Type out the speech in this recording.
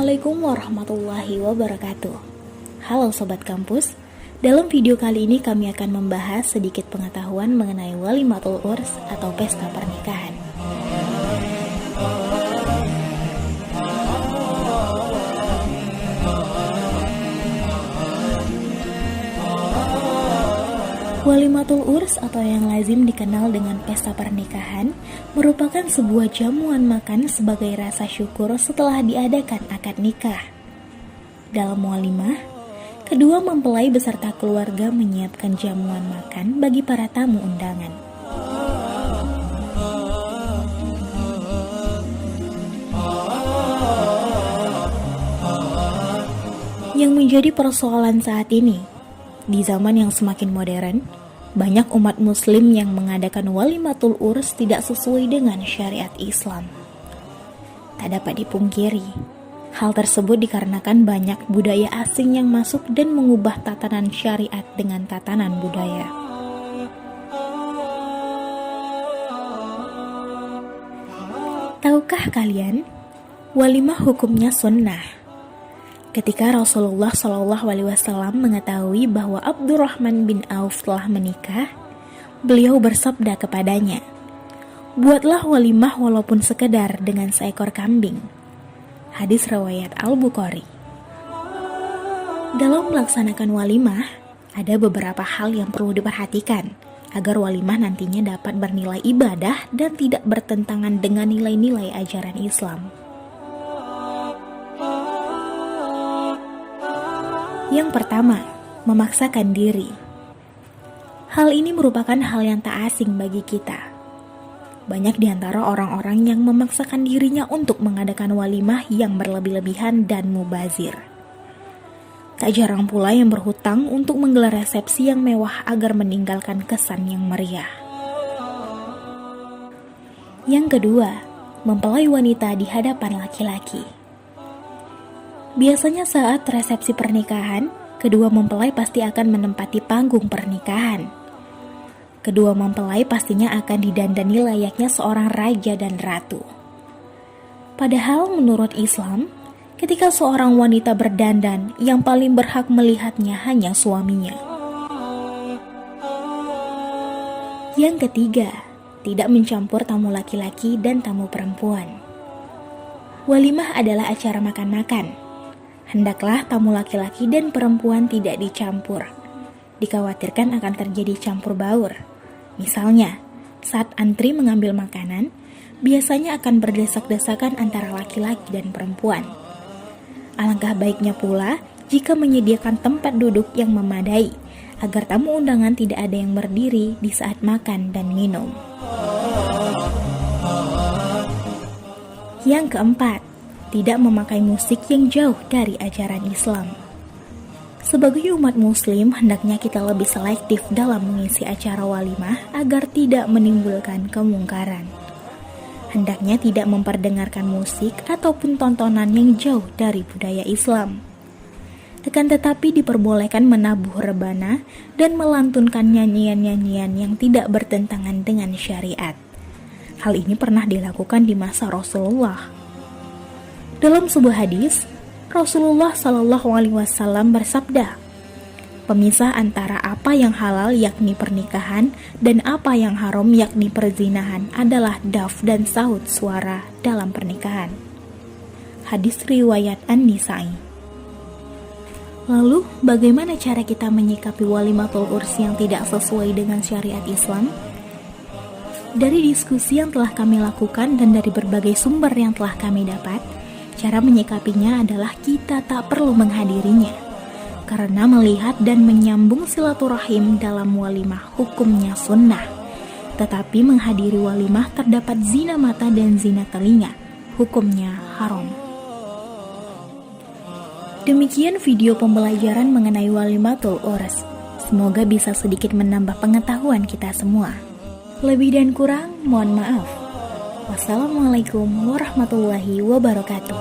Assalamualaikum warahmatullahi wabarakatuh. Halo Sobat Kampus, dalam video kali ini kami akan membahas sedikit pengetahuan mengenai Walimatul Urs atau pesta pernikahan. Walimatul Urs atau yang lazim dikenal dengan pesta pernikahan merupakan sebuah jamuan makan sebagai rasa syukur setelah diadakan akad nikah. Dalam walimah, kedua mempelai beserta keluarga menyiapkan jamuan makan bagi para tamu undangan. Yang menjadi persoalan saat ini, di zaman yang semakin modern, banyak umat muslim yang mengadakan Walimatul Urs tidak sesuai dengan syariat Islam. Tak dapat dipungkiri, hal tersebut dikarenakan banyak budaya asing yang masuk dan mengubah tatanan syariat dengan tatanan budaya. Tahukah kalian, walimah hukumnya sunnah? Ketika Rasulullah SAW mengetahui bahwa Abdurrahman bin Auf telah menikah, beliau bersabda kepadanya, "Buatlah walimah walaupun sekedar dengan seekor kambing." Hadis riwayat Al-Bukhari. Dalam melaksanakan walimah, ada beberapa hal yang perlu diperhatikan agar walimah nantinya dapat bernilai ibadah dan tidak bertentangan dengan nilai-nilai ajaran Islam. Yang pertama, memaksakan diri. Hal ini merupakan hal yang tak asing bagi kita. Banyak di antara orang-orang yang memaksakan dirinya untuk mengadakan walimah yang berlebih-lebihan dan mubazir. Tak jarang pula yang berhutang untuk menggelar resepsi yang mewah agar meninggalkan kesan yang meriah. Yang kedua, mempelai wanita di hadapan laki-laki. Biasanya saat resepsi pernikahan, kedua mempelai pasti akan menempati panggung pernikahan. Kedua mempelai pastinya akan didandani layaknya seorang raja dan ratu. Padahal menurut Islam, ketika seorang wanita berdandan, yang paling berhak melihatnya hanya suaminya. Yang ketiga, tidak mencampur tamu laki-laki dan tamu perempuan. Walimah adalah acara makan-makan. Hendaklah tamu laki-laki dan perempuan tidak dicampur. Dikhawatirkan akan terjadi campur baur. Misalnya, saat antri mengambil makanan, biasanya akan berdesak-desakan antara laki-laki dan perempuan. Alangkah baiknya pula jika menyediakan tempat duduk yang memadai, agar tamu undangan tidak ada yang berdiri di saat makan dan minum. Yang keempat, tidak memakai musik yang jauh dari ajaran Islam. Sebagai umat muslim, hendaknya kita lebih selektif dalam mengisi acara walimah agar tidak menimbulkan kemungkaran. Hendaknya tidak memperdengarkan musik ataupun tontonan yang jauh dari budaya Islam. Akan tetapi diperbolehkan menabuh rebana dan melantunkan nyanyian-nyanyian yang tidak bertentangan dengan syariat. Hal ini pernah dilakukan di masa Rasulullah. Dalam sebuah hadis, Rasulullah SAW bersabda, "Pemisah antara apa yang halal yakni pernikahan dan apa yang haram yakni perzinahan adalah daf dan saut suara dalam pernikahan." Hadis riwayat An-Nisa'i. Lalu, bagaimana cara kita menyikapi Walimatul Urs yang tidak sesuai dengan syariat Islam? Dari diskusi yang telah kami lakukan dan dari berbagai sumber yang telah kami dapat, cara menyikapinya adalah kita tak perlu menghadirinya, karena melihat dan menyambung silaturahim dalam walimah hukumnya sunnah. Tetapi menghadiri walimah terdapat zina mata dan zina telinga, hukumnya haram. Demikian video pembelajaran mengenai Walimatul Urs. Semoga bisa sedikit menambah pengetahuan kita semua. Lebih dan kurang, mohon maaf. Wassalamualaikum warahmatullahi wabarakatuh.